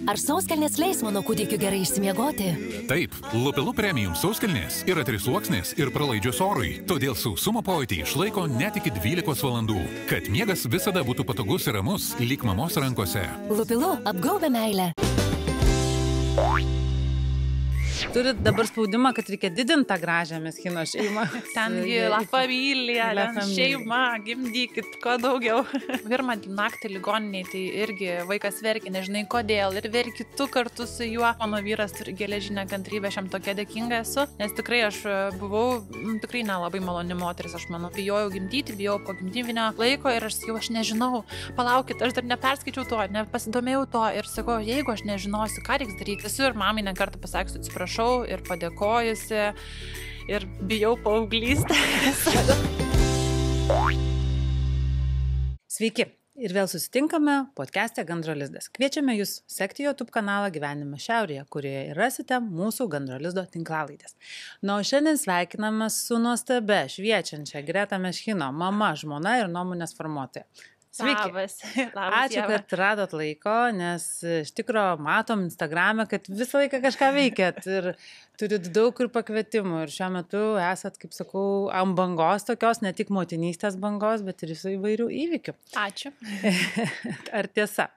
Ar sauskelnės leis mano kūdikiu gerai išsimiegoti? Taip, Lupilu Premium sauskelnės yra 3 sluoksnės ir pralaidžios orui, todėl sausumo pojūtį išlaiko net iki 12 valandų, kad miegas visada būtų patogus ir ramus, lyg mamos rankose. Lupilu apgaubia meilę. Turit dabar spaudimą, kad reikia didinti tą gražią Meschino šeimą. Tengi La Familia, šeima, gimdykit, kuo daugiau. Pirmą naktį ligoniniai, tai irgi vaikas verkia, nežinai kodėl, ir verki tu kartu su juo. Mano vyras turi geležinę kantrybę, aš jam tokia dėkinga esu, nes tikrai aš buvau tikrai nelabai maloni moteris, aš manau, bijojau gimdyti, bijojau po gimdyvinio laiko ir aš sakiau, aš nežinau, palaukit, aš dar neperskaičiau to, nepasidomėjau to ir sakau, jeigu aš nežinosiu, ką reiks daryti, esu ir mamai nekartą pasakysiu, atsiprašau ir padėkojusi ir bijau paauglystės. Sveiki ir vėl susitinkame podcast'e Gandro lizdas. Kviečiame jūs sekti YouTube kanalą Gyvenime šiaurėje, kurioje rasite mūsų Gandro lizdo tinklalaidės. Na, o šiandien sveikiname su nuostabia, šviečiančia Greta Meschino, mama, žmona ir nuomonės formuotoja. Sveiki. Labas. Ačiū, kad radot laiko, nes iš tikro matom Instagram'e, kad visą laiką kažką veikėt ir turit daug ir pakvietimų ir šiuo metu esat, kaip sakau, ant bangos tokios, ne tik motinystės bangos, bet ir visų įvairių įvykių. Ačiū. Ar tiesa?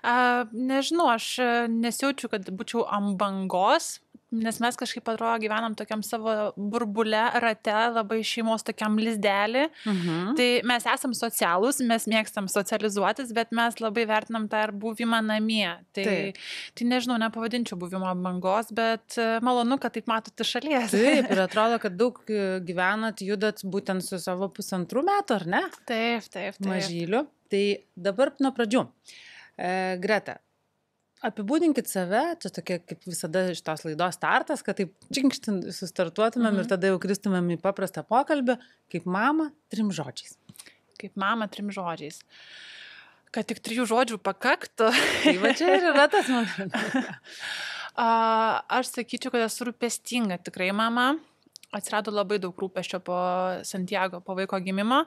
Nežinau, aš nesijaučiu, kad būčiau ant bangos, nes mes kažkaip atrodo gyvenam tokiam savo burbule, rate, labai šeimos tokiam lizdelį. Tai mes esam socialūs, mes mėgstam socializuotis, bet mes labai vertinam tą ir buvimą namie. Tai nežinau, nepavadinčiau buvimo ant bangos, bet malonu, kad taip matot iš šalies. Taip, ir atrodo, kad daug gyvenat, judat būtent su savo 1,5 metų, ar ne? Taip. Mažyliu. Tai dabar nuo pradžių. Greta, apibūdinkit save, čia tokia kaip visada iš tos laidos startas, kad taip činkštint sustartuotumėm ir tada jau kristumėm į paprastą pokalbį, kaip mama 3 žodžiais. Kaip mama 3 žodžiais. Kad tik 3 žodžių pakaktų. Tai va čia ir yra tas momentas. Aš sakyčiau, kad esu rūpestinga tikrai mama. Atsirado labai daug rūpesčio po Santiago, po vaiko gimimo.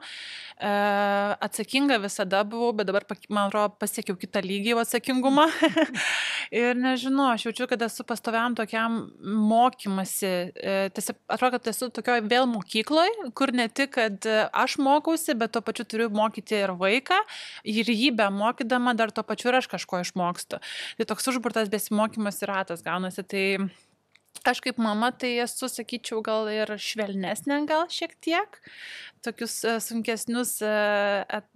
Atsakinga visada buvau, bet dabar, man atrodo, pasiekiau kitą lygį atsakingumą. Ir nežinau, aš jaučiu, kad esu pastoviam tokiam mokymasi. Tiesiog atrodo, kad esu tokioj vėl mokykloj, kur ne tik, kad aš mokausi, bet tuo pačiu turiu mokyti ir vaiką. Ir jį be mokydama dar tuo pačiu ir aš kažko išmokstu. Tai toks užburtas besimokymas ir ratas gaunasi. Tai aš kaip mama, tai esu, sakyčiau, gal ir švelnesnė, gal šiek tiek. Tokius sunkesnius,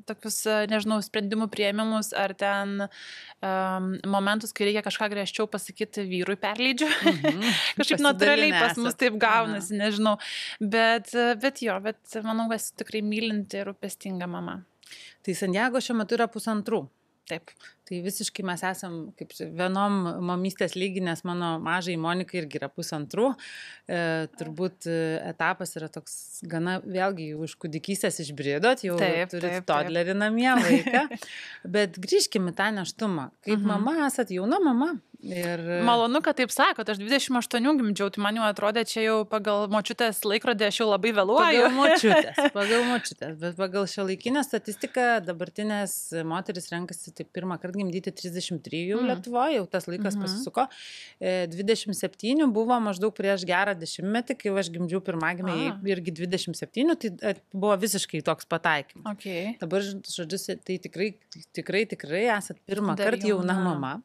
tokius, nežinau, sprendimų priėmimus ar ten momentus, kai reikia kažką griežčiau pasakyti vyrui, perleidžiu. Kažkaip natūraliai pas mus taip gaunasi, nežinau. Bet manau, esu tikrai mylinti ir rūpestinga mama. Tai Santiago šiuo metu yra 1,5. Taip. Tai visiškai mes esam kaip vienom mamystės lygi, nes mano mažai Monikai irgi yra 1,5. Turbūt etapas yra toks gana, vėlgi, jau iš kūdikystės išbridot, jau turit toddlerį namie vaiką. Bet grįžkime tą nėštumą. Kaip mama esat jauna mama. Ir... Malonu, kad taip sakot, aš 28 gimdžiau, tai man jau atrodė, čia jau pagal močiutės laikrodį aš jau labai vėluoju. Pagal močiutės, bet pagal šiuolaikinę statistiką dabartinės moteris renkasi taip pirmą kartą gimdyti 33 Lietuvoje, jau tas laikas pasisuko. 27 buvo maždaug prieš gerą 10-metį, kai aš gimdžiau pirmagimį irgi 27, tai buvo visiškai toks pataikymas. Okay. Dabar, žodžiu, tai tikrai esat pirmą kartą jauna mama.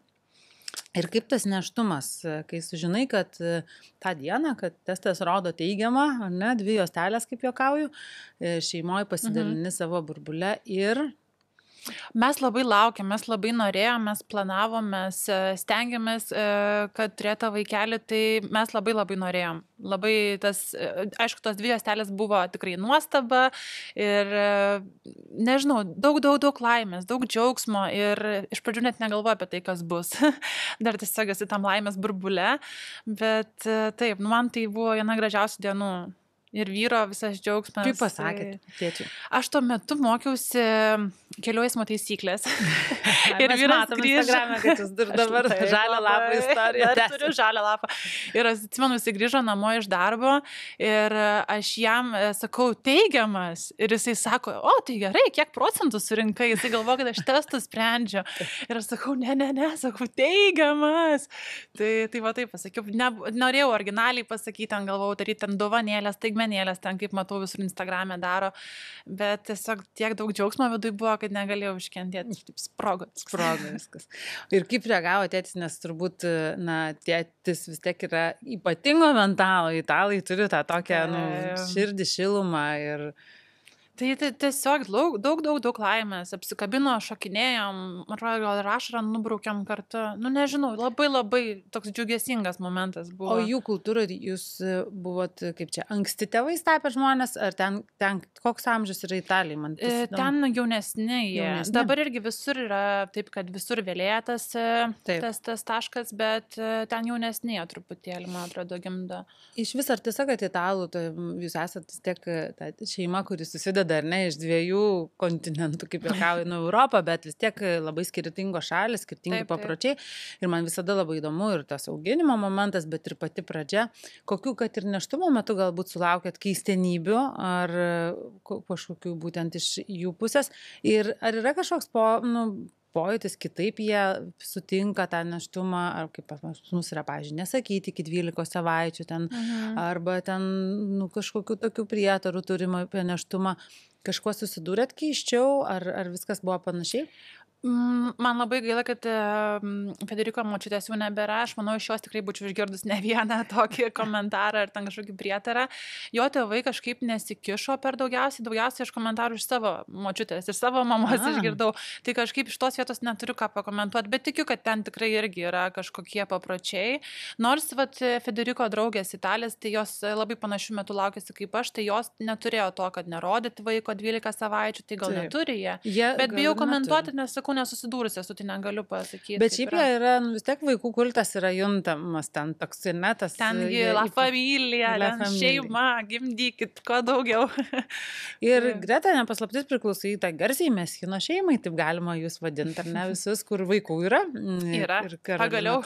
Ir kaip tas nėštumas, kai sužinai, kad tą dieną, kad testas rodo teigiamą, ne, 2 juostelės, kaip juokauju, šeimoje pasidalini savo burbule ir... Mes labai laukiam, mes labai norėjom, mes planavom, mes stengiamės, kad turėtų vaikelį, tai mes labai norėjom. Labai aišku, tos 2 juostelės buvo tikrai nuostaba ir, nežinau, daug laimės, daug džiaugsmo ir iš pradžių net negalvoju apie tai, kas bus. Dar tiesiog esi tam laimės burbule, bet taip, man tai buvo viena gražiausių dienų. ir vyro visas džiaugsmas. Kaip pasakėt, tėčiui? Aš tuo metu mokiausi kelių eismo taisyklės. Ir vyras grįžo. Instagram'e, kad jūs dabar žalią lapą istoriją. Dar turiu žalią lapą. Ir aš atsimenu, jis grįžo namo iš darbo ir aš jam sakau teigiamas. Ir jisai sako, o tai gerai, kiek procentų surinkai? Jisai galvoja, kad aš testus sprendžiu. Ir aš sakau, ne, sakau teigiamas. Tai va taip pasakiau. Norėjau originaliai pasakyti, ten galvojau daryti ten dovanėlės, taigmenėlės, ten kaip matau visur Instagram'e daro, bet tiesiog tiek daug džiaugsmo vidui buvo, kad negalėjau iškentėti, taip sprogo viskas. Ir kaip reagavo tėtis, nes turbūt, tėtis vis tiek yra ypatingo mentalo, italai turi tą tokią širdį, šilumą ir... Tai tiesiog daug laimės, apsikabino, šokinėjom, gal ir ašarą nubraukiam kartu, nežinau, labai toks džiugesingas momentas buvo. O jų kultūroje jūs buvot, kaip čia, anksti tėvais tapę žmonės, ar ten koks amžius yra Italijai? Man ten jaunesni jie. Dabar irgi visur yra taip, kad visur vėlėtas tas taškas, bet ten jaunesni jie truputėlį, man atrodo, gimdo. Iš vis ar tiesa, kad italų, jūs esate tiek ta šeima, kuris susideda ar ne iš dviejų kontinentų, kaip juokauju, Europą, bet vis tiek labai skirtingos šalis, skirtingi papročiai. Ir man visada labai įdomu ir tas auginimo momentas, bet ir pati pradžia. Kokių, kad ir nėštumo metu galbūt sulaukėt keistenybių ar kažkokių būtent iš jų pusės. Ir ar yra kažkoks pojūtis, kitaip jie sutinka tą nėštumą, ar kaip pas mus yra, pavyzdžiui, nesakyti iki 12 savaičių ten, arba ten kažkokių tokių prietarų turimo apie nėštumą. Kažkuo susidūrėt keiščiau, ar viskas buvo panašiai? Man labai gaila, kad Federiko močiutės jau nebėra. Aš manau, iš jos tikrai būčiau išgirdus ne vieną tokį komentarą ar ten kažkokį prietarą. Jo tėvai kažkaip nesikišo per daugiausiai iš komentarų iš savo močiutės ir savo mamos išgirdau. Tai kažkaip iš tos vietos neturiu ką pakomentuoti, bet tikiu, kad ten tikrai irgi yra kažkokie papročiai. Nors Federiko draugės Italės, tai jos labai panašių metų laukėsi kaip aš, tai jos neturėjo to, kad nerodyti vaiko 12 savaičių, tai gal neturi jie. Bet bijau komentuoti, nes sakau, nesusidūrusi, esu tai negaliu pasakyti. Bet šiaip jie yra, vis tiek vaikų kultas yra juntamas, ten toks ir netas. Tengi la familia, šeima, gimdykit, kuo daugiau. Ir Greta, nepaslaptis, priklauso į tą garsiai Meschino šeimai, taip galima jūs vadinti, ar ne visus, kur vaikų yra. Yra, pagaliau.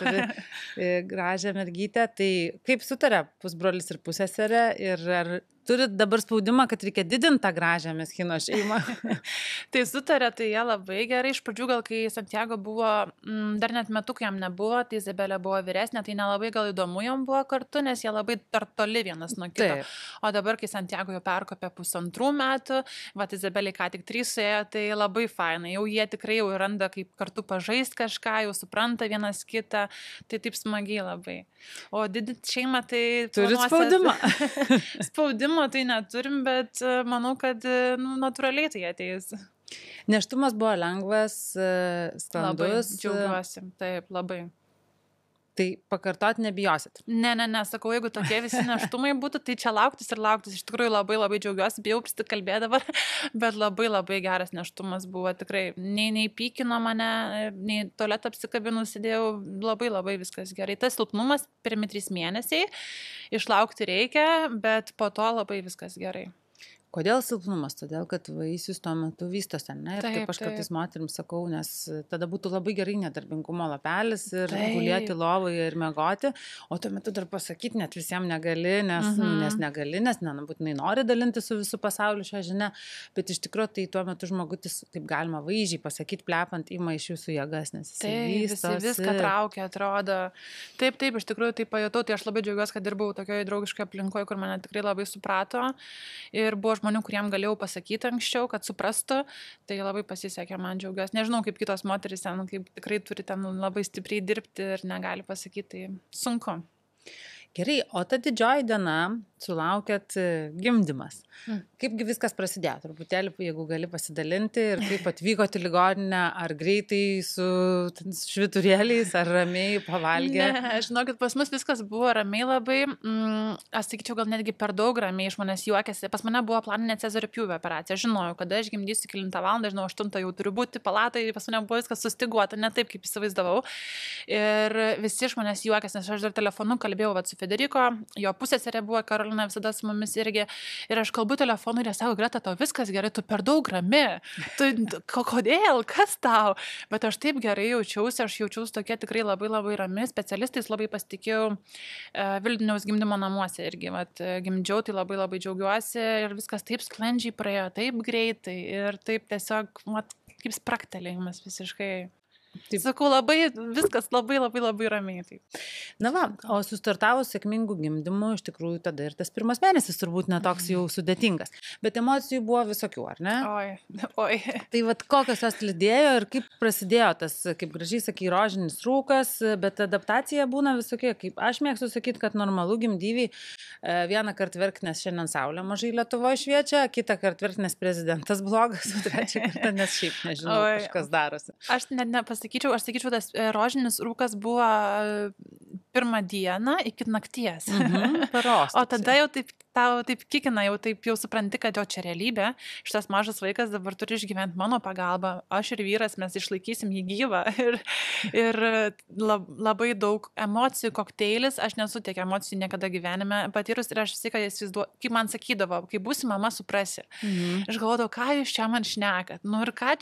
Gražią mergytę, tai kaip sutarė pusbrolis ir pusseserė ir ar turit dabar spaudimą, kad reikia didinti tą gražią Meschino šeimą? Tai sutarė, tai jie labai gerai. Iš pradžių gal, kai Santiago buvo, dar net metukų jam nebuvo, tai Izabelė buvo vyresnė, tai nelabai gal įdomu jam buvo kartu, nes jie labai dar toli vienas nuo kito. O dabar, kai Santiago jau perkopė 1,5 metų, Izabelė ką tik 3 ėjo, tai labai fainai. Jau jie tikrai jau randa kaip kartu pažaist kažką, jau supranta vienas kitą, tai taip smagiai labai. O didinti šeimą, tai... Turit spaudimą? Spaudimą tai neturim, bet manau, kad natūraliai tai ateis. Nėštumas buvo lengvas, sklandus. Labai džiaugiuosi, taip, labai. Tai pakartot nebijosit? Ne, sakau, jeigu tokie visi nėštumai būtų, tai čia lauktis ir lauktis. Iš tikrųjų labai džiaugiuosi, bijau prisikalbėti dabar, bet labai geras nėštumas buvo tikrai. Nei pykino mane, nei tualetą apsikabinus sėdėjau, labai viskas gerai. Tas silpnumas pirmi 3 mėnesiai, išlaukti reikia, bet po to labai viskas gerai. Kodėl silpnumas? Todėl, kad vaisius tuo metu vystosi, ne? Ir kaip aš kartais moterims sakau, nes tada būtų labai gerai nedarbingumo lapelis ir gulėti lovoje ir miegoti, o tuo metu dar pasakyti net visiems negali, nes negali, nes nebūtinai nori dalinti su visų pasauliu šią žinią, bet iš tikrųjų tai tuo metu žmogutis, taip galima vaizdžiai pasakyti, plepant, ima iš jūsų jėgas, nes jis vystosi. Viską traukia, atrodo. Taip, iš tikrųjų tai pajutau, tai aš labai džiaugiuosi, kad dirbau tokioje draugiškoje aplinkoje, kur mane tikrai labai suprato ir buvo žmonių, kuriem galėjau pasakyti anksčiau, kad suprastų, tai labai pasisekė, man džiaugiuosi. Nežinau, kaip kitos moterys ten, kaip tikrai turi ten labai stipriai dirbti ir negali pasakyti, tai sunku. Gerai, o ta didžioji diena sulaukėt gimdymas. Kaipgi viskas prasidėjo? Truputėlį, jeigu gali pasidalinti ir kaip atvykot į ligoninę, ar greitai su švyturėliais, ar ramiai pavalgė? Ne, žinokit, pas mus viskas buvo ramiai labai. Aš sakyčiau, gal netgi per daug ramiai, iš manęs juokėsi. Pas mane buvo planinė Cezario pjūvio operacija. Žinojau, kada aš gimdysiu 9 valandą, žinau, 8 jau turiu būti palatai, pas mane buvo viskas sustiguota, ne taip, kaip įsivaizdavau. Ir visi iš manęs juokėsi, nes aš dar telefonu kalbėjau su Federiko, jo pusseserė buvo Karolina Karolina visada su mumis irgi. Ir aš kalbu telefonu ir jie sako, Greta, tau viskas gerai, tu per daug rami. Kodėl, kas tau? Bet aš taip gerai jaučiausi, aš jaučiausi tokia tikrai labai labai rami, specialistais labai pasitikėjau Vilniaus gimdymo namuose irgi. Vat, gimdžiau, tai labai labai džiaugiuosi ir viskas taip sklandžiai praėjo, taip greitai ir taip tiesiog, vat, kaip spraktelėjimas visiškai. Taip. Sakau, viskas labai ramiai. Taip. Na va, o sustartavus sėkmingų gimdymų, iš tikrųjų tada ir tas pirmas mėnesis turbūt netoks jau sudėtingas. Bet emocijų buvo visokių, ar ne? Oi. Tai vat kokios jos lydėjo ir kaip prasidėjo tas, kaip gražiai sakai, rožinis rūkas, bet adaptacija būna visokie. Kaip aš mėgstu sakyti, kad normalu gimdyviai vieną kartą verkt, nes šiandien saulė mažai Lietuvoje šviečia, kitą kartą verkt, nes prezidentas blogas, o trečią kartą, nes šiaip nežinau, kažkas darosi. Aš sakyčiau, tas rožinis rūkas buvo pirmą dieną iki nakties. Paros. O tada jau tau taip kikina, jau supranti, kad jo čia realybė. Šitas mažas vaikas dabar turi išgyventi mano pagalbą. Aš ir vyras, mes išlaikysim jį gyvą. Ir labai daug emocijų kokteilis. Aš nesu tiek emocijų niekada gyvenime patyrus ir aš visai, kad įsivaizduoju, kaip man sakydavo, kai būsi mama, suprasi. Aš galvodavau, ką jūs čia man šnekat. Nu ir ką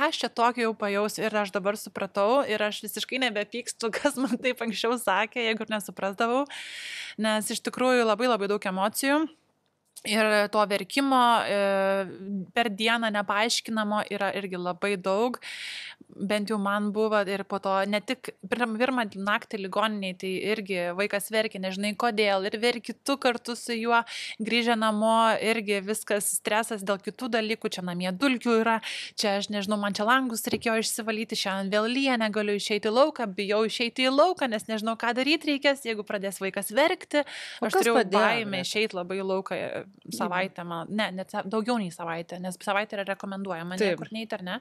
aš čia tokio jau pajausiu. Ir aš dabar supratau ir aš visiškai nebepykstu, kas man taip anksčiau sakė, jeigu nesuprasdavau. Nes iš tikrųjų labai daug emocijų. Ir to verkimo per dieną nepaaiškinamo yra irgi labai daug. Bent jau man buvo ir po to, ne tik pirmą naktį ligoniniai, tai irgi vaikas verkė, nežinai kodėl, ir verki tu kartu su juo, grįžę namo, irgi viskas stresas dėl kitų dalykų, čia namie dulkių yra, čia aš nežinau, man čia langus reikėjo išsivalyti, šiandien vėl lyja, negaliu išeiti į lauką, bijau išeiti į lauką, nes nežinau, ką daryti reikės, jeigu pradės vaikas verkti. Aš turėjau baimę išeiti labai į lauką savaitę, net daugiau nei savaitę, nes savaitė yra rekomenduojama, niekur neiti ar ne,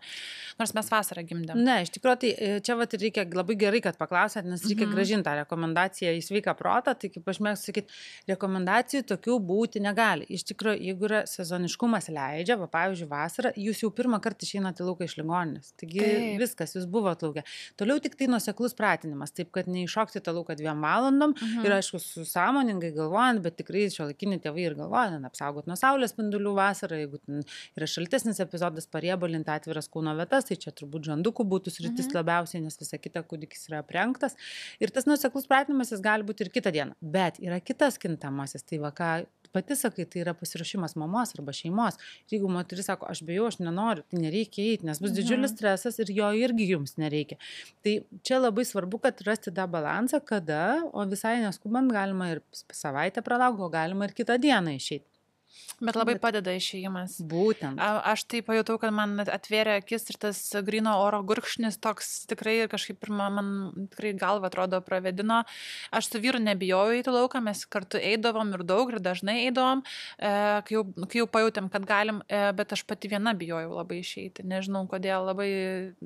nors mes vasarą gimdėm. Ne, iš tikrųjų, tai čia vat reikia labai gerai, kad paklausėt, nes reikia grąžinti tą rekomendaciją į sveiką protą, tai kaip aš mėgstu sakyti, rekomendacijų tokių būti negali. Iš tikrųjų, jeigu yra sezoniškumas leidžia, va, pavyzdžiui, vasarą, jūs jau pirmą kartą išeinate į lauką iš ligoninės. Taigi viskas, jūs buvote lauke. Toliau tik tai nuoseklus pratinimas, taip kad neiššokti tą lauką 2 valandom ir aišku, sąmoningai galvojant, bet tikrai šiuolaikiniai tėvai ir galvoja, apsaugot nuo saulės spindulių vasarą, jeigu yra šaltesnis epizodas, pariebalinti atviras kūno vietas, tai čia turbūt žandukų būtų sritis labiausiai, nes visa kita kūdikis yra aprengtas. Ir tas nuoseklus pratinimas jis gali būti ir kitą dieną. Bet yra kitas kintamasis, tai va ką pati sakai, tai yra pasiruošimas mamos arba šeimos. Ir jeigu moteris sako, aš bijau, aš nenoriu, tai nereikia eiti, nes bus didžiulis stresas ir jo irgi jums nereikia. Tai čia labai svarbu, kad rasti tą balansą, kada, o visai neskubant galima ir savaitę pralaukti, o galima ir kitą dieną išeiti. Bet labai padeda išėjimas. Būtent. Aš tai pajutau, kad man atvėrė akis ir tas gryno oro gurkšnis toks tikrai kažkaip man tikrai galva atrodo pravedino. Aš su vyru nebijojau eiti lauką, mes kartu eidavom ir daug ir dažnai eidavom, kai jau pajutėm, kad galim, bet aš pati viena bijojau labai išeiti. Nežinau kodėl, labai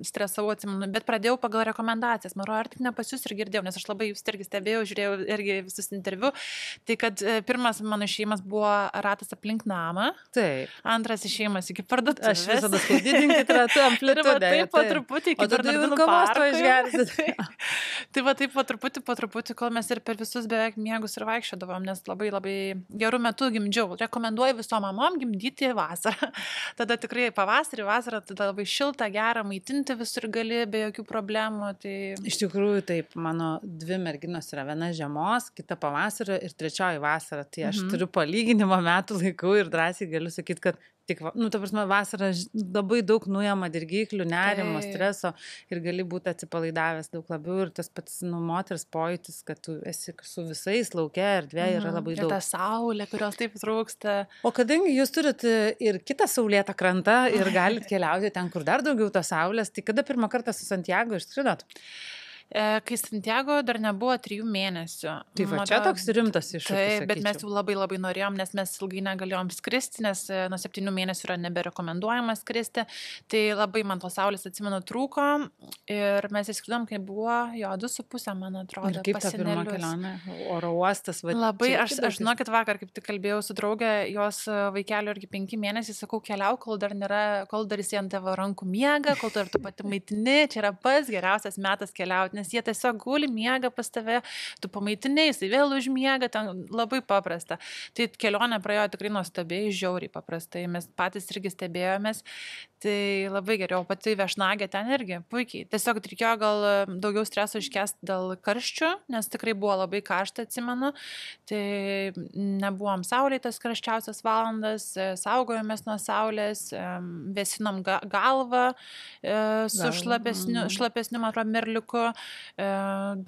stresavau, atsimenu, bet pradėjau pagal rekomendacijas. Man ar tik ne pas jūs ir girdėjau, nes aš labai jūs irgi stebėjau, žiūrėjau irgi visus interviu. Tai kad pirmas mano išėjimas buvo ratas aplink namą. Taip. Antras išėjimas iki parduotuvės. Aš visada skaudidinkit ratu amplitudę. Taip, po truputį iki Bernardinų parko. Tai va taip po truputį, kol mes ir per visus beveik miegus ir vaikščiodavom, nes labai gerų metų gimdžiau. Rekomenduoju visom mamom gimdyti vasarą. Tada tikrai pavasarį, vasarą, tada labai šilta, gera, maitinti visur gali be jokių problemų. Tai... Iš tikrųjų taip, mano 2 merginos yra, viena žiemos, kita pavasario ir 3 vasara. Tai aš turiu palyginimo metų laikų ir drąsiai galiu sakyti, kad tik, ta prasme, vasarą labai daug nuima dirgiklių, nerimo, streso ir gali būti atsipalaidavęs daug labiau ir tas pats moters pojūtis, kad tu esi su visais lauke erdvė yra labai daug. Ir ta saulė, kurios taip trūksta. O kadangi jūs turit ir kitą saulėtą krantą ir galit keliauti ten, kur dar daugiau tos saulės, tai kada pirmą kartą su Santiago išskridot? Kai Santiago dar nebuvo 3 mėnesių. Tai va, čia toks rimtas iššūkis. Taip, bet mes jau labai norėjom, nes mes ilgai negalėjom skristi, nes nuo 7 mėnesių yra neberekomenduojama skristi. Tai labai man tos saulės, atsimenu, trūko ir mes įskridom, kai buvo 2,5, man atrodo. Ir kaip ta pirma kelionė? Oro uostas. Labai, aš žinokit, vakar kaip tik kalbėjau su draugė, jos vaikelio irgi 5 mėnesiai, sakau, keliau, kol dar jis ant tavo rankų miega, kol tu ir tu pati maitini, čia yra pats geriausias metas keliauti. nes jie tiesiog guli, miega pas tave, tu pamaitinai, jisai vėl užmiega, ten labai paprasta. Tai kelionė praėjo tikrai nuostabiai, žiauriai paprastai, mes patys irgi stebėjomės, tai labai geriau, pati viešnagė ten irgi, puikiai. Tiesiog reikėjo gal daugiau streso iškęsti dėl karščių, nes tikrai buvo labai karšta, atsimenu, tai nebuvom saulėje tas karščiausias valandas, saugojomės nuo saulės, vėsinom galvą su šlapesniu, man atrodo, mirliuku,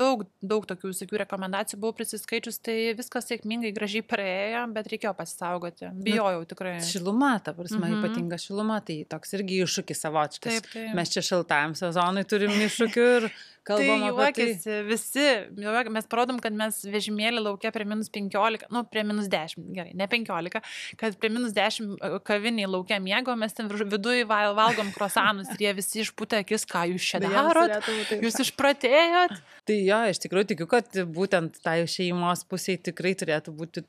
daug tokių visokių rekomendacijų buvau prisiskaičius, tai viskas sėkmingai, gražiai praėjo, bet reikėjo pasisaugoti, bijojau tikrai. Šiluma, ta prasme, ypatinga šiluma, tai toks irgi iššūkis savotiškas. Taip. Mes čia šiltajam sezonui turim iššūkių ir kalbam apie tai. Visi, mes parodom, kad mes vežimėlį laukia prie -15, prie -10, gerai, ne 15, kad prie -10 kaviniai laukia miego, mes ten viduje valgom krosanus ir jie visi išpūtė akis, ką jūs čia darot, jūs išpratėjot. Tai jo, iš tikrųjų tikiu, kad būtent tai šeimos pusėje tikrai turėtų būti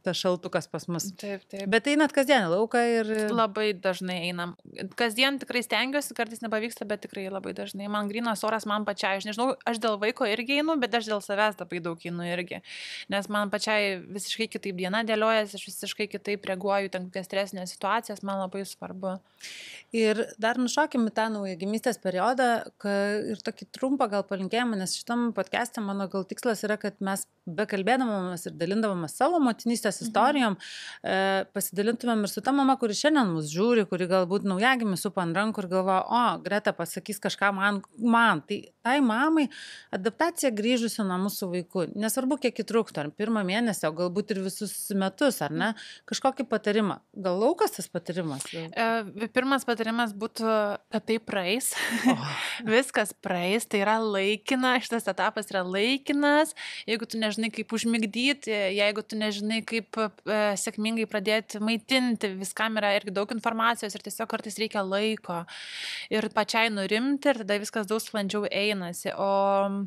tas šaltukas pas mus. Taip. Bet einat kasdien į lauką ir... Labai dažnai einam. Kasdien tikrai stengiuosi, kartais nepavyksta, bet tikrai labai dažnai. Man grynas oras, man pačiai, aš nežinau, aš dėl vaiko irgi einu, bet aš dėl savęs labai daug einu irgi. Nes man pačiai visiškai kitaip diena dėliojasi, aš visiškai kitaip reaguoju ten kokias stresinės situacijas, man labai svarbu. Ir dar nušokim į tą naujagimystės periodą ir tokį trumpą gal palinkėjimą, nes šitam podcast'e mano gal tikslas yra, kad mes bekalbėdamomės ir dalindavomės savo motinystės istorijom, pasidalintumėm ir su ta mama, kuri šiandien mus žiūri, kuri galbūt naujagimį supa ant rankų ir galvoja, Greta pasakys kažką man. Tai mamai adaptacija grįžusi nuo mūsų vaikų. Nesvarbu, kiek įtruktų, ar pirmą mėnesį, o galbūt ir visus metus, ar ne? Kažkokį patarimą. Gal laukas tas patarimas? Pirmas patarimas būtų, kad tai praeis. Viskas praeis, tai yra laikina, šitas etapas yra laikinas. Jeigu tu nežinai, kaip užmigdyti, jeigu tu nežinai, kaip sėkmingai pradėti maitinti, viskam yra irgi daug informacijos ir tiesiog kartais reikia laiko. Ir pačiai nurimti ir tada viskas daug sklandžiau einasi. O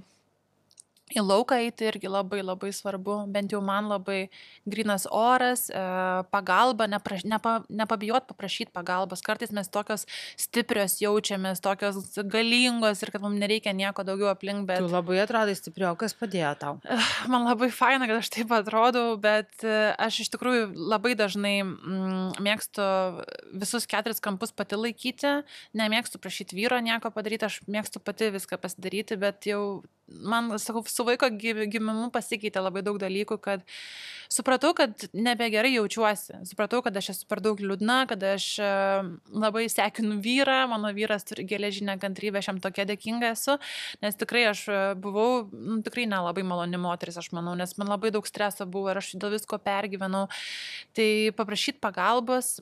į lauką eiti irgi labai labai svarbu, bent jau man labai grynas oras, pagalba, nepabijot paprašyti pagalbos. Kartais mes tokios stiprios jaučiamės, tokios galingos ir kad mums nereikia nieko daugiau aplink, bet... Tu labai atrodai stipriau, kas padėjo tau? Man labai faina, kad aš taip atrodau, bet aš iš tikrųjų labai dažnai mėgstu visus 4 kampus pati laikyti, nemėgstu prašyti vyro nieko padaryti, aš mėgstu pati viską pasidaryti, bet jau man, sakau, su vaiko gimimu pasikeitė labai daug dalykų, kad supratau, kad nebegerai jaučiuosi. Supratau, kad aš esu per daug liūdna, kad aš labai sekinu vyrą, mano vyras turi geležinę kantrybę, aš jam tokia dėkinga esu, nes tikrai aš buvau, tikrai nelabai maloni moteris, aš manau, nes man labai daug streso buvo ir aš dėl visko pergyvenau. Tai paprašyti pagalbos,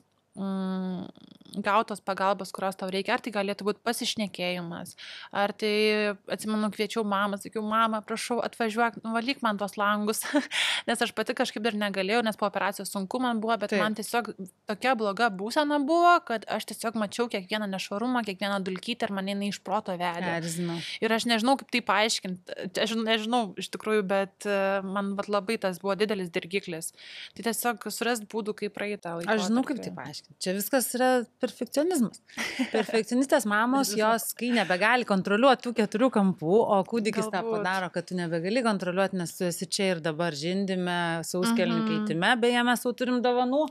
gautos pagalbos, kurios tau reikia, ar tai galėtų būti pasišnekėjimas, ar tai, atsimenu, kviečiau mamą, sakiau, mama, prašau, atvažiuok, nuvalyk man tos langus, nes aš pati kažkaip dar negalėjau, nes po operacijos sunku man buvo, bet man tiesiog tokia bloga būsena buvo, kad aš tiesiog mačiau kiekvieną nešvarumą, kiekvieną dulkytę ir mane iš proto vedė. Ir aš nežinau, kaip tai paaiškinti, aš nežinau iš tikrųjų, bet man labai tas buvo didelis dirgiklis. Tai tiesiog surast būdų, kaip praeiti tą laiką. Aš žinau, kaip tai paaiškinti. Čia viskas yra perfekcionizmas. Perfekcionistės mamos, jos, kai nebegali kontroliuoti tų 4 kampų, o kūdikis tą padaro, kad tu nebegali kontroliuoti, nes tu esi čia ir dabar žindime, sauskelnių keitime, beje, mes jau turim dovanų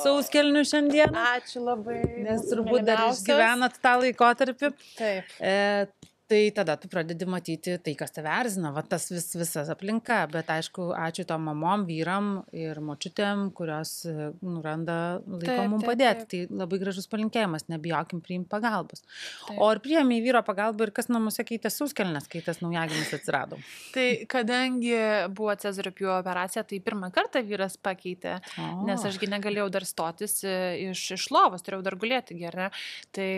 sauskelnių šiandieną. Ačiū labai. Nes turbūt dar išgyvenat tą laikotarpį. Taip. Tai tada tu pradedi matyti tai, kas tave erzina, va tas visas aplinka, bet aišku, ačiū tom mamom, vyram ir močiutėm, kurios randa laiko mums padėti. Tai labai gražus palinkėjimas, nebijokim priimti pagalbos. O ar priėmė vyro pagalbą ir kas namuose keitė sauskelnes, kai tas naujagimis atsirado? Tai kadangi buvo Cezario pjūvio operacija, tai pirmą kartą vyras pakeitė, nes ašgi negalėjau dar stotis iš lovos, turėjau dar gulėti gerai. Tai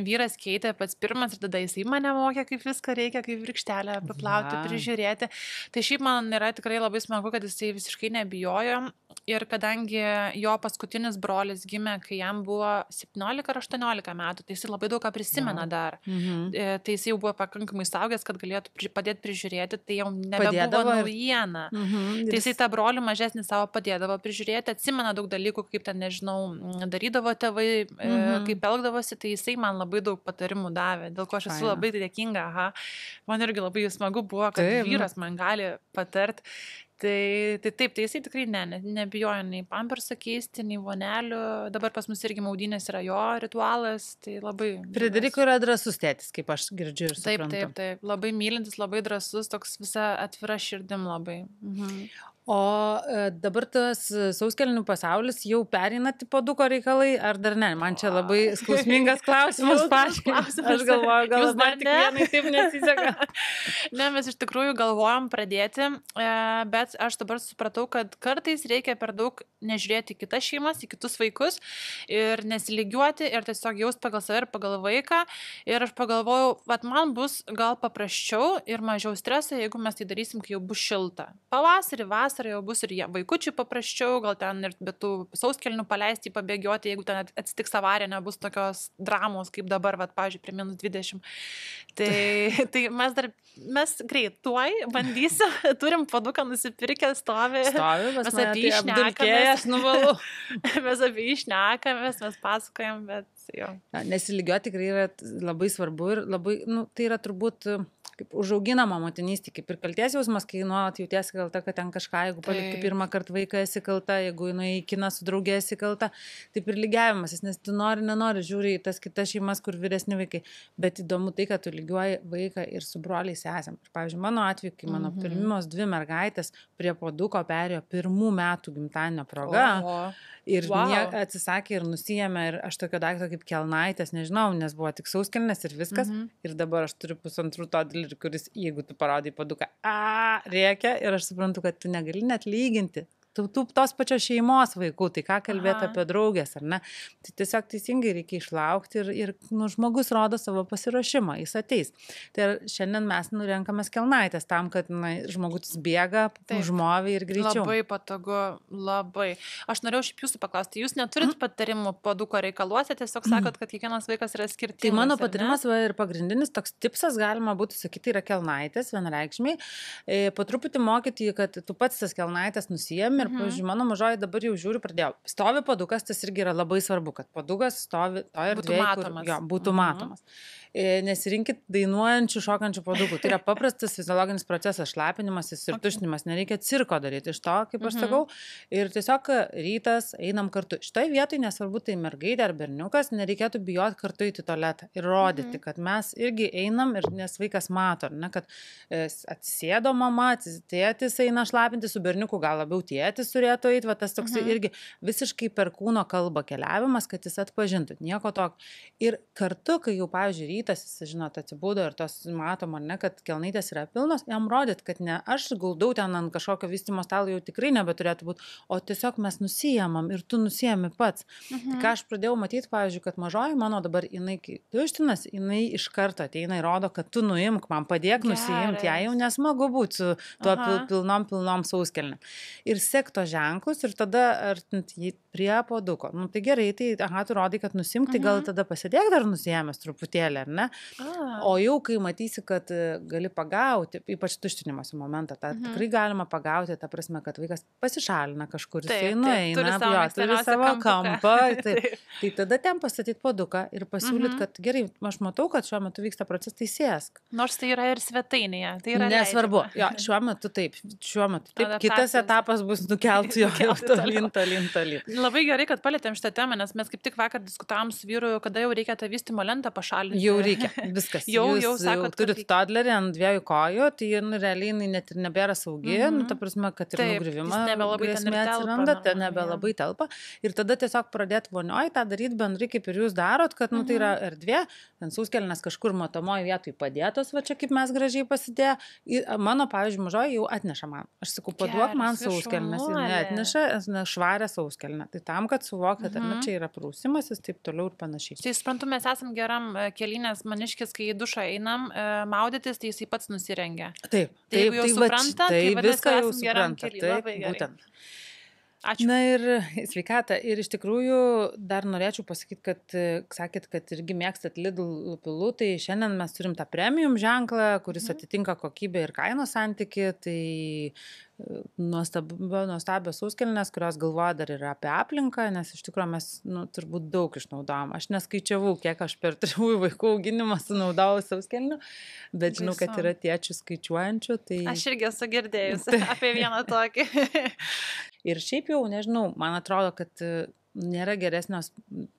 vyras keitė pats pirmas ir tada jisai mane mokė, kaip viską reikia, kaip virkštelę apiplauti, prižiūrėti. Tai šiaip man yra tikrai labai smagu, kad jisai visiškai nebijojo. ir kadangi jo paskutinis brolis gimė, kai jam buvo 17 ar 18 metų, tai jis labai daug ką prisimena dar. Tai jis jau buvo pakankamai saugęs, kad galėtų padėti prižiūrėti, tai jau nebebuvo naujiena. Tai jis tą brolį mažesnį savo padėdavo prižiūrėti, atsimena daug dalykų, kaip ten, nežinau, darydavo tėvai, kaip elgdavosi, tai jisai man labai daug patarimų davė, dėl ko aš esu labai dėkinga. Man irgi labai smagu buvo, kad vyras man gali patart. Tai taip, tai jisai tikrai nebijojo nei pampersą keisti, nei vonelių. Dabar pas mus irgi maudynės yra jo ritualas, tai labai... Frederiko yra drąsus tėtis, kaip aš girdžiu ir suprantu. Taip, labai mylintis, labai drąsus, toks visa atvira širdim labai. O dabar tas sauskelnių pasaulis jau pereina tipo duko reikalai, ar dar ne? Man čia labai skausmingas klausimas pačiai. Aš galvoju, gal dar tik vienai taip nesiseka. Ne, mes iš tikrųjų galvojom pradėti, bet aš dabar supratau, kad kartais reikia per daug nežiūrėti į kitas šeimas, į kitus vaikus ir nesilygiuoti ir tiesiog jaust pagal save ir pagal vaiką. Ir aš pagalvojau, vat man bus gal paprasčiau ir mažiau streso, jeigu mes tai darysim, kai jau bus šilta. Pavasarį, vasarį jau bus ir vaikučiai paprasčiau, gal ten ir be tų sauskelnių paleisti, pabėgioti, jeigu ten atsitiks avarija, nebus tokios dramos, kaip dabar, vat, pavyzdžiui, prie -20. Tai mes greit tuoj bandysim, turim paduką nusipirkę, stovi mes apie jį šnekamės, mes apie jį šnekamės, mes pasakojam, bet jo. Nesilygiuoti tikrai yra labai svarbu ir labai, tai yra turbūt kaip užauginama motinystė, kaip ir kalties jausmas, kai nuolat jautiesi kalta, kad ten kažką, jeigu palikti pirmą kartą vaiką esi kalta, jeigu į kiną su draugė esi kalta, taip ir lygiavimasis, nes tu nenori, žiūri į tas kitas šeimas, kur vyresni vaikai, bet įdomu tai, kad tu lygiuoji vaiką ir su broliais sesėm. Ir, pavyzdžiui, mano atveju, kai mano pirmos 2 mergaitės prie puoduko perėjo 1 metų gimtadienio proga, ir atsisakė ir nusijėmė, ir aš tokio daikto kaip kelnaitės nežinau, nes buvo tik sauskelnės ir viskas, ir dabar aš turiu 1,5 todelį, kuris, jeigu tu parodai paduką, rėkia, ir aš suprantu, kad tu negali net lyginti tos pačios šeimos vaikų, tai ką kalbėti apie draugės, ar ne? Tai tiesiog teisingai reikia išlaukti ir žmogus rodo savo pasiruošimą, jis ateis. Tai šiandien mes renkamės kelnaitės tam, kad žmogus bėga, užmovė ir greičiau. Labai patogu, labai. Aš norėjau šiaip jūsų paklausti, jūs neturit patarimų paduko reikaluose, tiesiog sakot, kad kiekvienas vaikas yra skirtingas. Tai mano patarimas ir pagrindinis toks tipsas, galima būtų sakyti, yra kelnaitės, vienareikšmiai. Po truputį mokyti, kad tu pats tas kelnaitės nusijėmi. Ir, pavyzdžiui, mano mažoji dabar jau žiūriu, pradėjau. Stovi padukas, tas irgi yra labai svarbu, kad padukas stovi toje erdvėje, kur būtų matomas. Nesirinkit dainuojančių, šokančių padukų. Tai yra paprastas fiziologinis procesas, šlapinimasis ir tuštinimas. Nereikia cirko daryti iš to, kaip aš sakau. Ir tiesiog rytas einam kartu. Štai vietoj, nesvarbu, tai mergaitė ar berniukas, nereikėtų bijoti kartu į tualetą ir rodyti, kad mes irgi einam, ir nes vaikas mato, ne, kad atsisėdo mama, tėtis eina šlapinti, su berniuku gal labiau tėtis turėtų eiti, va tas toks irgi visiškai per kūno kalbą keliavimas, kad jis atpažintų, nieko tokio. Ir kartu, kai jau, pavyzdžiui, rytas, jis, žinot, atsibūdo ir tos matom, ar ne, kad kelnaitės yra pilnos, jam rodyt, kad ne aš guldau ten ant kažkokio vystymo stalo, jau tikrai nebeturėtų būti, o tiesiog mes nusijėmam ir tu nusijėmi pats. Tai ką aš pradėjau matyti, pavyzdžiui, kad mažoji mano dabar, jinai tuštinas, jinai iš karto ateina ir rodo, kad tu nuimk, man padėk nusijimti, jai jau nesmagu būti su tuo pilnom sauskelnėm. Ir sek to ženklus ir tada prie paduko. Tai gerai, tai tu rodai, kad nusimk, tai gal tada pasidėk dar nusijėmęs truputėlį, ar ne? O jau kai matysi, kad gali pagauti, ypač tuštinimosi momentą, tikrai galima pagauti, ta prasme, kad vaikas pasišalina kažkur, jisai nueina, turi savo kampą. Tai tada ten pastatyti paduką ir pasiūlyti, kad gerai, aš matau, kad šiuo metu vyksta procesas, tai sėsk. Nors tai yra ir svetainėje. Tai yra nesvarbu. Jo, šiuo metu taip. Kitas etapas bus nukelti jau tolyn. Labai gerai, kad palietėm šitą temą, nes mes kaip tik vakar diskutavom su vyru, kada jau reikia tą vystymo lentą pašalinti. Jau reikia, viskas. Jūs sakot, turit toddlerį ant 2 kojų, tai realiai net ir nebėra saugi, ta prasme, kad ir nugriuvimą grėsmė atsiranda, ten nebelabai telpa. Ir tada tiesiog pradėti vonioj tą daryti bendrai, kaip ir jūs darot, kad tai yra erdvė, ten sauskelnės kažkur matomoje vietoje padėtos, va čia kaip mes gražiai pasidėjo. Mano, pavyzdžiui, mažoji jau atneša man. Aš sakau, paduok man sauskelnes ir neatneša švarę sauskelnę. Tai tam, kad suvokit, ar čia yra prausimasis, taip toliau ir panašiai. Tai suprantu, mes esam geram kelyje maniškis, kai į dušą einam maudytis, tai jisai pats nusirengia. Taip, tai jeigu jau supranta, tai viską jau supranta. Taip, būtent. Ačiū. Na ir sveikata. Ir iš tikrųjų dar norėčiau pasakyti, kad sakėt, kad irgi mėgstat Lidl pilų, tai šiandien mes turim tą premium ženklą, kuris atitinka kokybę ir kainos santyki, tai nuostabios sauskelnės, kurios galvoja dar ir apie aplinką, nes iš tikrųjų mes turbūt daug išnaudojam. Aš neskaičiavau, kiek aš per 3 vaikų auginimą sunaudojau sauskelnių, bet žinau, kad yra tėčių skaičiuojančių. Tai... Aš irgi esu girdėjusi apie vieną tokį. Ir šiaip jau, nežinau, man atrodo, kad nėra geresnios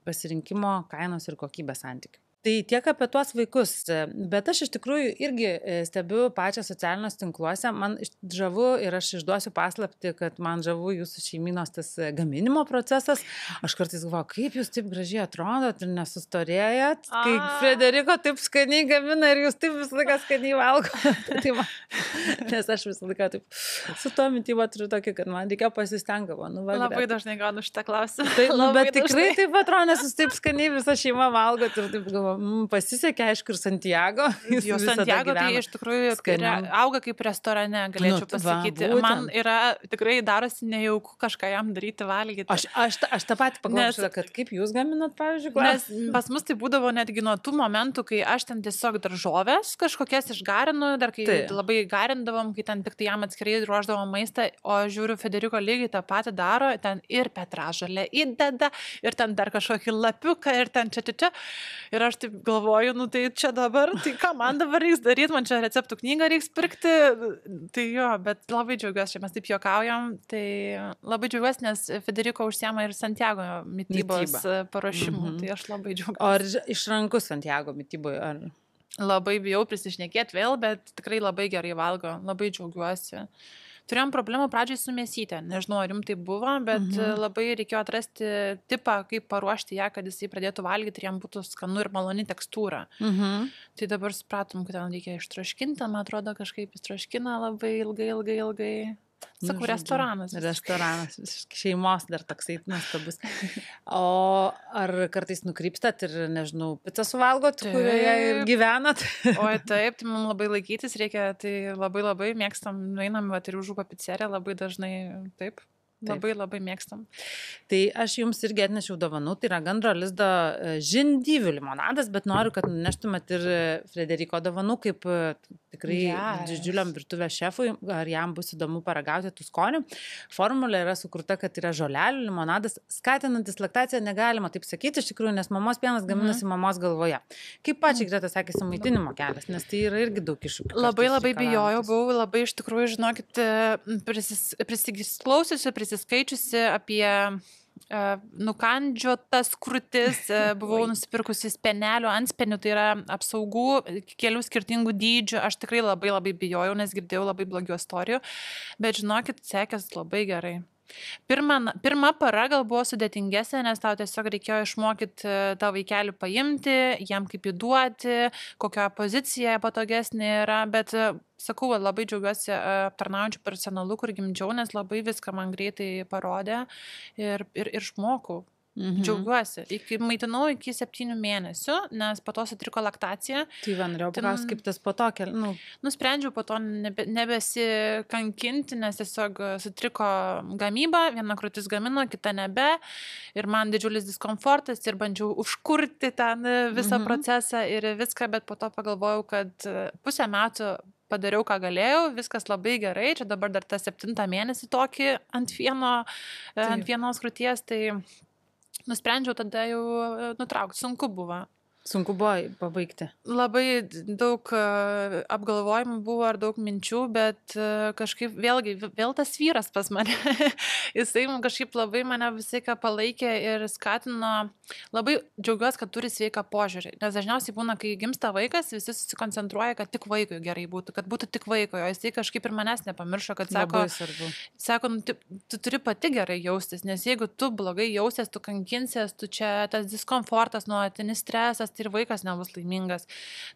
pasirinkimo kainos ir kokybės santykių. Tai tiek apie tuos vaikus, bet aš iš tikrųjų irgi stebiu pačią socialiniuose tinkluose, man žavu ir aš išduosiu paslaptį, kad man žavu jūsų šeiminos tas gaminimo procesas. Aš kartais galvoju, kaip jūs taip gražiai atrodot ir nesustorėjat, kai Frederiko taip skaniai gamina ir jūs taip visą laiką skaniai valgote. Tai nes aš visą laiką taip su to mityba turiu tokį, kad man reikia pasistengti. Labai dažnai gaunu šitą klausimą. Tai, bet tikrai taip atrodo, nes jūs taip skaniai visą šeimą valgot ir taip galvoju. Pasisekė, aišku, ir Santiago. Jo Santiago tai iš tikrųjų auga kaip restorane, galėčiau pasakyti. Man yra tikrai darosi nejauku kažką jam daryti valgyti. Aš tą patį pagalvoju, kad kaip jūs gaminat, pavyzdžiui, nes pas mus tai būdavo netgi nuo tų momentų, kai aš ten tiesiog daržovės kažkokias išgarinu, dar kai labai garindavom, kai ten tik tai jam atskirai ruoždavom maistą, o žiūriu, Federiko lygiai tą patį daro, ten ir petražolę įdeda, ir ten dar kažkokį lapiuką, ir ten čia. Ir aš taip galvoju, tai čia dabar, tai ką man dabar reiks daryti, man čia receptų knygą reiks pirkti, tai jo, bet labai džiaugiuosi, čia mes taip juokaujam, tai labai džiaugiuosi, nes Federiko užsiema ir Santiago mitybos paruošimu, tai aš labai džiaugiuosi. O ar išrankus Santiago mityboje, ar? Labai bijau prisišnekėti vėl, bet tikrai labai gerai valgo, labai džiaugiuosi. Turėjom problemų pradžiai su mėsytė, nežinau, ar jums tai buvo, bet labai reikėjo atrasti tipą, kaip paruošti ją, kad jisai pradėtų valgyti ir jam būtų skanu ir maloni tekstūra. Tai dabar supratom, kad ten reikia ištroškinti, man atrodo, kažkaip ištroškina labai ilgai. Sakau, restoranas. Restoranas, šeimos dar toksai nuostabus. O ar kartais nukrypstat ir, nežinau, pizzą suvalgot, kurioje ir gyvenat? Oi, taip, tai mums labai laikytis reikia, tai labai mėgstam, nueinam ir Užupio pizzeriją labai dažnai, taip. Labai mėgstam. Tai aš jums irgi atnešiau dovanų, tai yra Gandro lizdo žindyvių limonadas, bet noriu, kad nuneštumėt ir Frederiko dovanų, kaip tikrai didžiuliam virtuvės šefui, ar jam bus įdomu paragauti tų skonių. Formulė yra sukurta, kad yra žolelių limonadas, skatinantis laktaciją, negalima taip sakyti, iš tikrųjų, nes mamos pienas gaminasi mamos galvoje. Kaip pačiai Greta sakėsi maitinimo kelias, nes tai yra irgi daug iššūkių. Labai bijojau, buvau labai iš tikrųjų, žinokit, prisiskaičiusi apie nukandžiotas krūtis, buvau nusipirkusi spenelių, antspenių, tai yra apsaugų kelių skirtingų dydžių. Aš tikrai labai bijojau, nes girdėjau labai blogių istorijų, bet žinokit, sekės labai gerai. Pirma para gal buvo sudėtingesnė, nes tau tiesiog reikėjo išmokyti tą vaikelį paimti, jam kaip įduoti, kokia pozicija patogesnė yra, bet sakau, labai džiaugiuosi aptarnaujančių personalų, kur gimdžiau, nes labai viską man greitai parodė ir išmokau. Džiaugiuosi. Maitinau iki 7 mėnesių, nes po to sutriko laktacija. Tai norėjau paklausti, kaip tas po to Nusprendžiau po to nebesikankinti, nes tiesiog sutriko gamyba, viena krūtis gamino, kita nebe. Ir man didžiulis diskomfortas ir bandžiau užkurti ten visą procesą ir viską, bet po to pagalvojau, kad pusę metų padariau, ką galėjau, viskas labai gerai, čia dabar dar tą 7 mėnesį tokį ant vienos krūties, tai nusprendžiau tada jau nutraukti. Sunku buvo. Sunku buvo pabaigti. Labai daug apgalvojimų buvo ar daug minčių, bet kažkaip vėl tas vyras pas mane. Jisai kažkaip labai mane visai ką palaikė ir skatino. Labai džiaugiuosi, kad turi sveiką požiūrį. Nes dažniausiai būna, kai gimsta vaikas, visi susikoncentruoja, kad tik vaikui gerai būtų, kad būtų tik vaiko. O jisai kažkaip ir manęs nepamiršo, kad sako, tu turi pati gerai jaustis, nes jeigu tu blogai jausies, tu kankinsies, tu čia tas diskomfortas, nuolatinis stresas, tai ir vaikas nebus laimingas.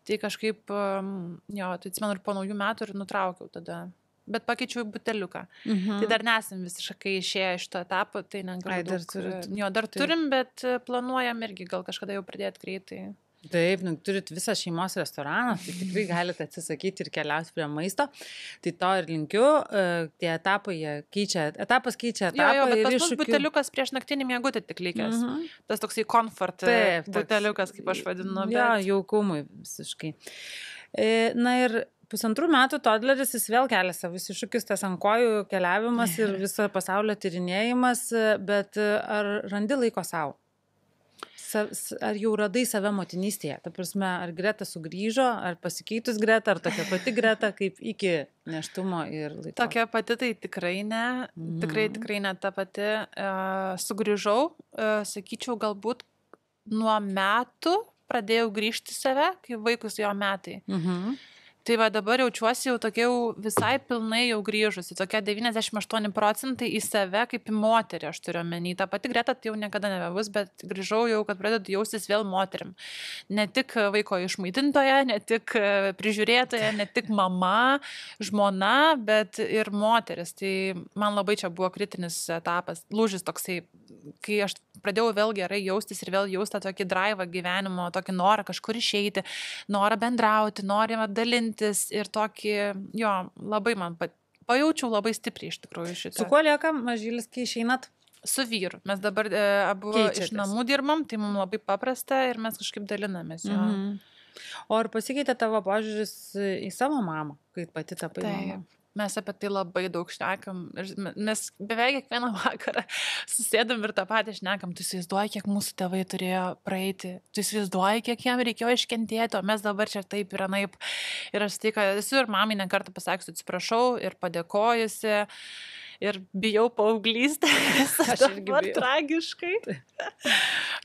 Tai kažkaip, tai atsimenu ir po naujų metų ir nutraukiau tada. Bet pakeičiau į buteliuką. Tai dar nesam visiškai išėję iš to etapo, tai negaliu. Dar turim, bet planuojam irgi gal kažkada jau pradėti greitai. Taip, turit visą šeimos restoraną, tai tikrai galite atsisakyti ir keliauti prie maisto. Tai to ir linkiu, tie etapas keičia etapą. Jo, bet ir pas mus iššūkių. buteliukas prieš naktinį miegutį tik likęs. Tas toksai komfort Taip, buteliukas, kaip aš vadinu. Jo, jaukumui visiškai. Na ir 1,5 metų toddleris jis vėl kelia savus iššūkius, tas ant kojų keliavimas ir viso pasaulio tyrinėjimas, bet ar randi laiko savo? Ar jau radai save motinystėje? Ta prasme, ar Greta sugrįžo, ar pasikeitus Greta, ar tokia pati Greta kaip iki nėštumo ir laiko? Tokia pati tai tikrai ne, tikrai ne ta pati. Sugrįžau, sakyčiau, galbūt nuo metų pradėjau grįžti save, kai vaikus jo metai. Tai va dabar jaučiuosi jau tokia visai pilnai jau grįžusi, tokia 98% į save kaip į moterį, aš turiu omeny. Ta pati Greta tai jau niekada nebebus, bet grįžau jau, kad pradedu jaustis vėl moterim. Ne tik vaiko išmaitintoja, ne tik prižiūrėtoja, ne tik mama, žmona, bet ir moteris. Tai man labai čia buvo kritinis etapas, lūžis toksai, kai aš pradėjau vėl gerai jaustis ir vėl jausti tokį drive'ą gyvenimo, tokį norą kažkur išeiti, norą bendrauti, norą dalintis ir tokį, jo, labai man pajaučiau labai stipriai iš tikrųjų šitą. Su kuo lieka mažylis, kai išeinat? Su vyru. Mes dabar abu iš namų dirbam, tai mums labai paprasta ir mes kažkaip dalinamės. Jo. O ar pasikeitė tavo požiūris į savo mamą, kai pati tapai mama? Mes apie tai labai daug šnekam. Mes beveik kiekvieną vakarą susėdam ir tą patį šnekam. Tu įsivaizduoji, kiek mūsų tėvai turėjo praeiti. Tu įsivaizduoji, kiek jam reikėjo iškentėti, o mes dabar čia taip ir anaip. Ir aš tai, kad esu ir mamai nekartą pasakysiu, atsiprašau ir padėkojusi. Ir bijau paauglystės. Aš irgi bijau. Tragiškai.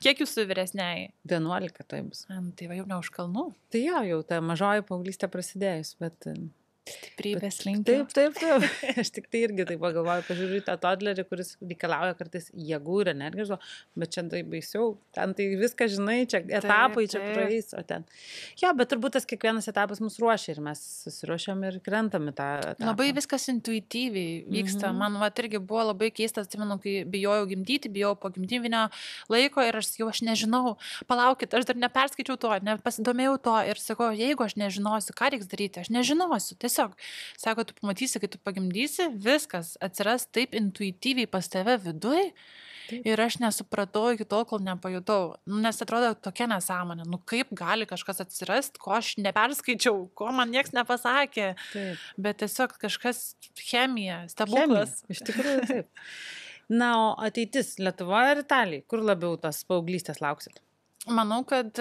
Kiek jūsų vyresniai? 11 tai bus. Tai va jau ne už kalnų. Tai jau ta mažoji paauglystė prasidėjus, bet... Stiprybės linkiu. Taip. Aš tik tai irgi taip pagalvoju, pažiūrėjau tą toddlerį, kuris reikalauja kartais jėgų ir energijos, bet čia tai baisiau. Ten tai viską žinai, čia etapai, čia praeis, o ten. Jo, bet turbūt tas kiekvienas etapas mus ruošia ir mes susiruošiam ir krentam į tą etapą. Labai viskas intuityviai vyksta. Man irgi buvo labai keistas, atsimenu, kai bijojau gimdyti, bijojau po gimdyvinio laiko ir aš sakiau, aš nežinau, palaukit, aš dar neperskaičiau to, nepasidomėjau to ir sakau, jeigu aš nežinosiu, ką reiks daryti, aš nežinosiu. Tiesiog, sako, tu pamatysi, kai tu pagimdysi, viskas atsiras taip intuityviai pas tave viduj. Taip. Ir aš nesupratau iki tol, kol nepajutau. Nes atrodo tokia nesąmonė. Kaip gali kažkas atsirast, ko aš neperskaičiau, ko man nieks nepasakė. Taip. Bet tiesiog kažkas chemija, stebuklas. Iš tikrųjų, taip. Na, o ateitis Lietuvoje ar Italijai? Kur labiau tos paauglystės lauksit? Manau, kad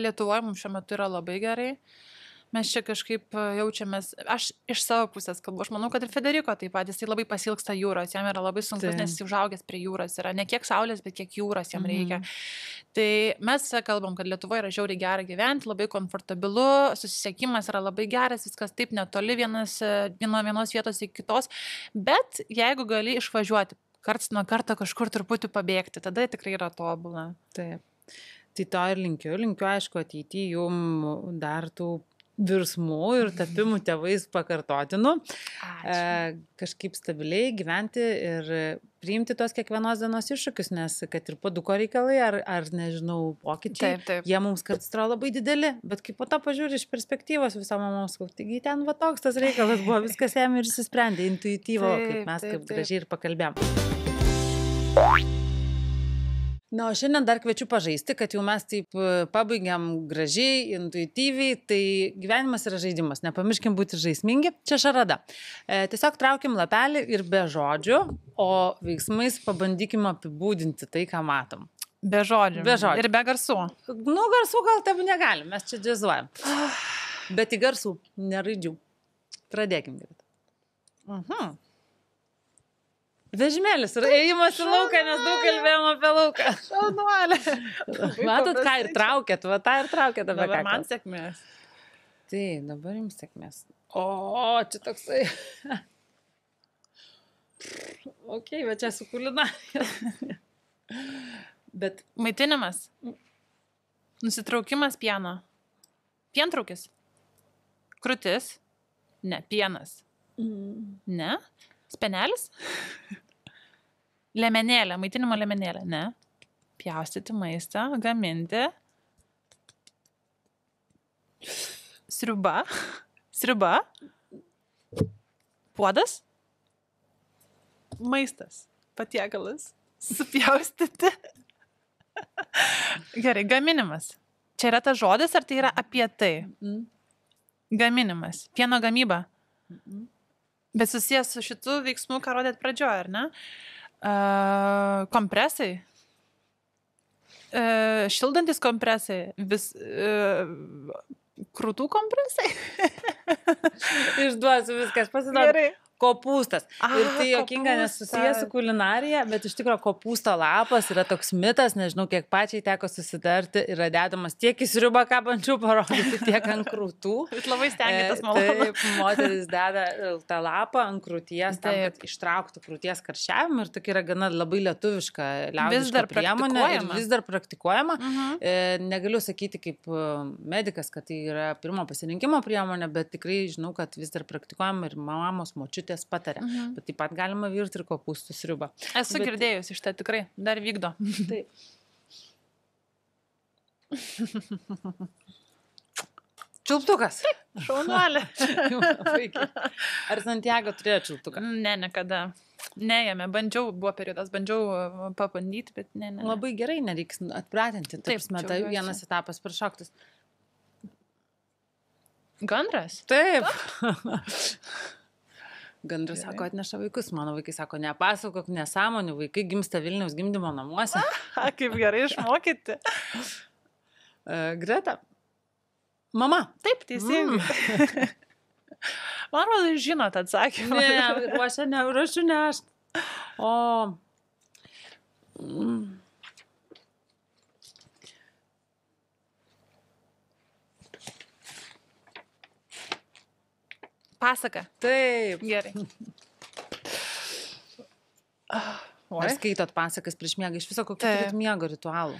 Lietuvoje mums šiuo metu yra labai gerai. Mes čia kažkaip jaučiamės, aš iš savo pusės kalbu, aš manau, kad ir Federiko taip pat, jis labai pasilgsta jūros, jam yra labai sunkus, nes jis užaugęs prie jūros, yra ne kiek saulės, bet kiek jūros jam reikia. Tai mes kalbam, kad Lietuvoje yra žiauriai gera gyventi, labai komfortabilu, susisiekimas yra labai geras, viskas taip netoli vienos vietos iki kitos, bet jeigu gali išvažiuoti karts nuo karto kažkur truputį pabėgti, tada tikrai yra tobula. Taip. Tai to ir linkiu, aišku, ateityje jum dar tų virsmų ir tapimų tėvais pakartotinų, kažkaip stabiliai gyventi ir priimti tos kiekvienos dienos iššūkius, nes kad ir paduko reikalai ar nežinau, pokyčiai, taip. Jie mums kartais atrodo labai dideli, bet kai po to pažiūri iš perspektyvos visą mamoms, taigi ten va toks tas reikalas buvo, viskas jam ir išsisprendė intuityvo, kaip mes taip gražiai ir pakalbėjom. Na, o šiandien dar kviečiu pažaisti, kad jau mes taip pabaigiam gražiai, intuityviai, tai gyvenimas yra žaidimas, nepamirškim būti žaismingi, čia šarada. Tiesiog traukim lapelį ir be žodžių, o veiksmais pabandykim apibūdinti tai, ką matom. Be žodžių. Ir be garsų. Nu, garsų gal taip negalim, mes čia džiazuojam. Bet į garsų neraidžių. Pradėkim. Vežimėlis ir ėjimas į lauką, nes daug kalbėjom apie lauką. Šaunuolė. Matot, ką ir traukėt, va tą ir traukėt. Dabar man sėkmės. Tai, dabar jums sėkmės. O, čia toksai. Ok, bet čia su kulinarija. Bet. Maitinimas. Nusitraukimas pieno. Pientraukis. Krūtis. Ne, pienas. Ne. Spenelis? Lemenėlė, maitinimo lemenėlė, ne. Pjaustyti maistą, gaminti. Sriuba. Puodas. Maistas. Patiekalas. Supjaustyti. Gerai, gaminimas. Čia yra tas žodis, ar tai yra apie tai? Gaminimas. Pieno gamyba. Bet susijęs su šitų veiksmų, ką rodėt pradžioje, ar ne? Kompresai. Šildantis kompresai. Krūtų kompresai. Išduosiu viskas, pasiduodu. Gerai. Kopūstas. Ir tai jokinga, nes kopūstas. susijęs su kulinarija, bet iš tikrųjų kopūsto lapas yra toks mitas, nežinau, kiek pačiai teko susidarti, yra dedamas tiek į sriubą, ką bandžiau parodyti, tiek ant krūtų. Jūs labai stengiatės, malonu. Taip, moteris deda tą lapą ant krūties, tam, kad ištrauktų krūties karščiavimą, ir tokia yra gana labai lietuviška liaudiška priemonė ir vis dar praktikuojama. Negaliu sakyti kaip medikas, kad tai yra pirmo pasirinkimo priemonė, bet tikrai žinau, kad vis dar praktikuojama ir mamos, močiutės patarė. Bet taip pat galima virti ir kopūstų sriubą. Esu girdėjus iš tai tikrai, dar vykdo. Taip. Čiulptukas. Šaunuolė. Ar Santiago turėjo čiulptuką? Ne, niekada. Neėmė, buvo periodas, bandžiau papandyti, bet ne. Labai gerai, nereiks atpratinti. Taip, tai džiaugiuosi. vienas etapas prašoktas. Gandras? Taip. Gandras sako, atneša vaikus. Mano vaikai sako, nepasakok nesąmonių, vaikai gimsta Vilniaus gimdymo namuose. Kaip gerai išmokyti. Greta. Mama. Taip, teisingai. Man rodo, žinot atsakymą. Ne, ruošiu ne aš. O. Pasaka. Taip. Gerai. Ar skaitot pasakas prieš miegą? Iš viso kokių turit miego ritualų?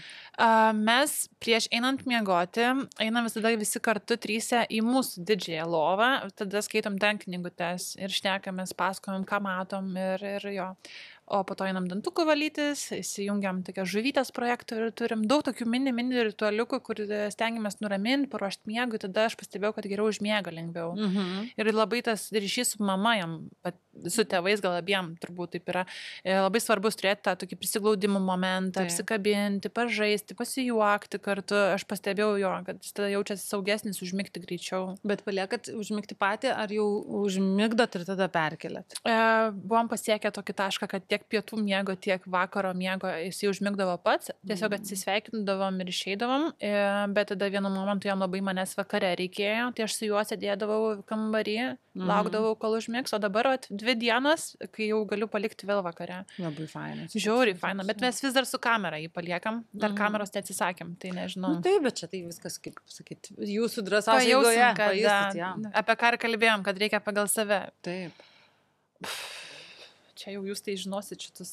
Mes prieš einant miegoti, einam visada visi kartu trysia į mūsų didžiąją lovą, tada skaitom ten knygutes ir šnekamės, pasakojam, ką matom ir jo. O po to einam dantukų valytis, įsijungiam tokią žuvytės projektų ir turim daug tokių mini ritualiukų, kur stengiamės nuraminti, paruošti miegui, tada aš pastebėjau, kad geriau užmiega lengviau. Ir labai tas ryšys su mama, su tėvais gal abiem turbūt taip yra, labai svarbus turėti tą tokį prisiglaudimų momentą, apsikabinti, pažaisti, pasijuokti kartu. Aš pastebėjau jo, kad jis tada jaučiasi saugesnis užmigti greičiau. Bet paliekat užmigti patį, ar jau užmigdot ir tada perkeliat? Buvom pasiekę tokį tašką, kad tiek pietų miego, tiek vakaro miego jis užmigdavo pats, tiesiog atsisveikindavom ir išeidavom, bet tada vienu momentu jam labai manęs vakare reikėjo, tai aš su juo sėdėdavau kambarį, laukdavau, kol užmigs, o dabar 2 dienas, kai jau galiu palikti vėl vakare. Labai faina. Žiauriai faina, bet mes vis dar su kamera jį paliekam, dar kameros neatsisakėm, tai nežinau. Taip, bet čia tai viskas, kaip sakyti, jūsų drąsos eigoje. Apie ką ir kalbėjom, kad reikia pagal save. Taip. Čia jau jūs tai žinosit šitus.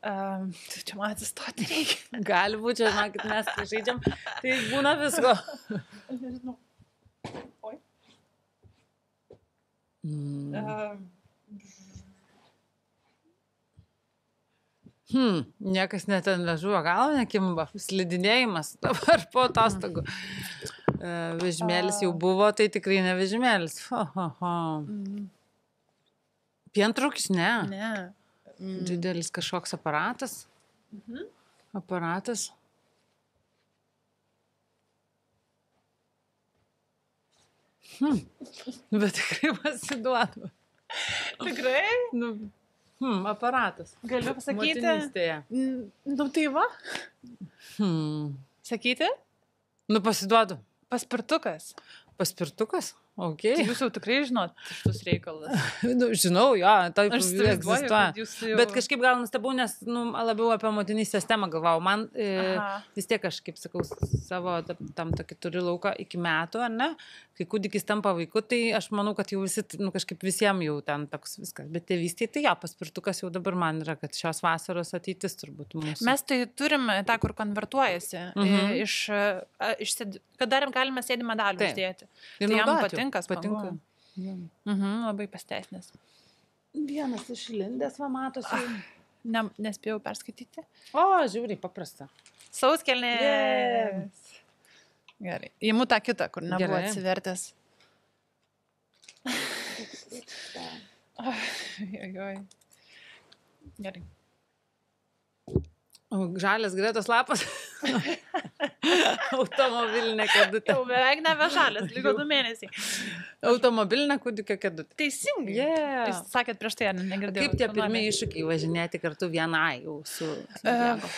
Čia man atsistoti reikia. Gali būti, čia, žinokit, mes žaidžiam, tai būna visko. Nežinau. Oi. Niekas net ant liežuvio galo nekimba. Slidinėjimas dabar po atostogų. Vežimėlis jau buvo, tai tikrai ne vežimėlis. Pientrūkis, ne. Ne. Didelis kažkoks aparatas. Aparatas. Bet tikrai pasiduodu. Tikrai? Aparatas. Galiu pasakyti. Motinystėje. Nu tai va. Sakyti? Pasiduodu. Paspirtukas. Paspirtukas? Ok. Tai jūs jau tikrai žinot šitus reikalus. Žinau, jo, taip egzistuoja. Jau... Bet kažkaip gal nustebau, nes labiau apie motinystės temą galvau. Man vis tiek aš, kaip sakau, savo tam tokį turiu lauką iki metų, ar ne? Kai kūdikis tampa vaiku, tai aš manau, kad jau visi, kažkaip visiems jau ten toks viskas. Bet tėvystėje, tai paspirtukas jau dabar man yra, kad šios vasaros ateitis turbūt mūsų. Mes tai turim tą, kur konvertuojasi. Kad dar galime sėdį medalių uždėti. Tai jam patinka. Labai pasteisnės. Vienas išlindęs, va matosi. Nespėjau perskaityti. O, žiūri, paprasta. Sauskelnės. Gerai. Įimu tą kitą, kur nebuvo Gerai. atsivertęs. Ojoj. Gerai. Žalias Gretos lapas. Automobilinė kėdutė. Jau beveik nebešalės, liko 2 mėnesiai. Automobilinė kūdikio kėdutė. Teisingai. Yeah. Jūs sakėt prieš tai, ar negirdėjau. Kaip tie pirmie iššūkiai važinėti kartu vienai jau su Diego?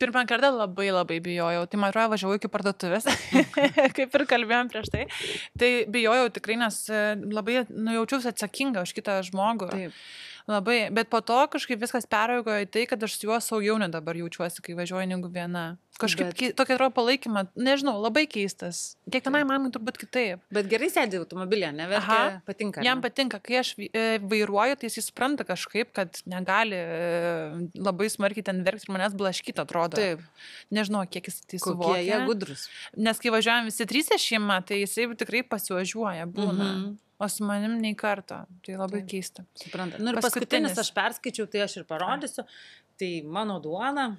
Pirmą kartą labai bijojau. Tai man atrodo, važiavau iki parduotuvės, kaip ir kalbėjom prieš tai. Tai bijojau tikrai, nes labai jaučiausi atsakinga už kitą žmogų. Taip. Labai, bet po to kažkaip viskas peraugo į tai, kad aš su juo saugiau dabar jaučiuosi, kai važiuoju negu viena. Kažkaip tokia atrodo palaikymą, nežinau, labai keistas. Kiekvienai mamai turbūt kitaip. Bet gerai sėdė automobilė, neverkia, patinka. Jam patinka, kai aš vairuoju, tai jis supranta kažkaip, kad negali labai smarkiai ten verkti ir manęs blaškyti, atrodo. Taip. Nežinau, kiek jis tai suvokia. Kokie jie gudrus. Nes kai važiuojam visi 3 šeima, tai jisai tikrai pasivažiuoja, būna. O su manim nei karto. Tai labai keista. Supranta. Nu ir paskutinis aš perskaičiau, tai aš ir parodysiu. Tai mano duona.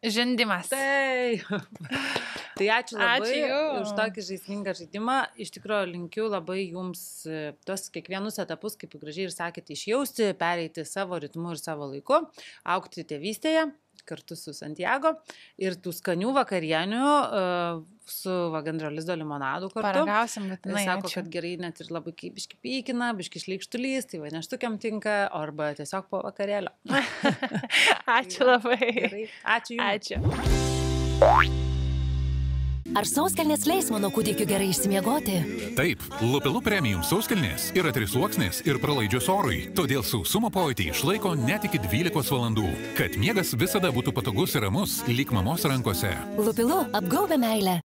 Žindimas. Tai ačiū labai už tokį žaismingą žaidimą. Iš tikrųjų linkiu labai jums tos kiekvienus etapus, kaip gražiai ir sakėte, išjausti, pereiti savo ritmu ir savo laiku, augti tėvystėje kartu su Santiago ir tų skanių vakarienių su Vagandro lizdo limonadu kartu. Paragausim, būtinai. Sako, kad gerai net ir labai biški pykina, biški šleikštulys, tai va neštukiam tinka, arba tiesiog po vakarėlio. Ačiū labai. Gerai. Ačiū jums. Ačiū. Ar sauskelnės leis mano kūdikiu gerai išsimiegoti? Taip, Lupilų premium sauskelnės yra 3-sluoksnės ir pralaidžios orui, todėl sausumo pojūtį išlaiko net iki 12 valandų, kad miegas visada būtų patogus ir ramus, lyg mamos rankose. Lupilų apgaubia meilę.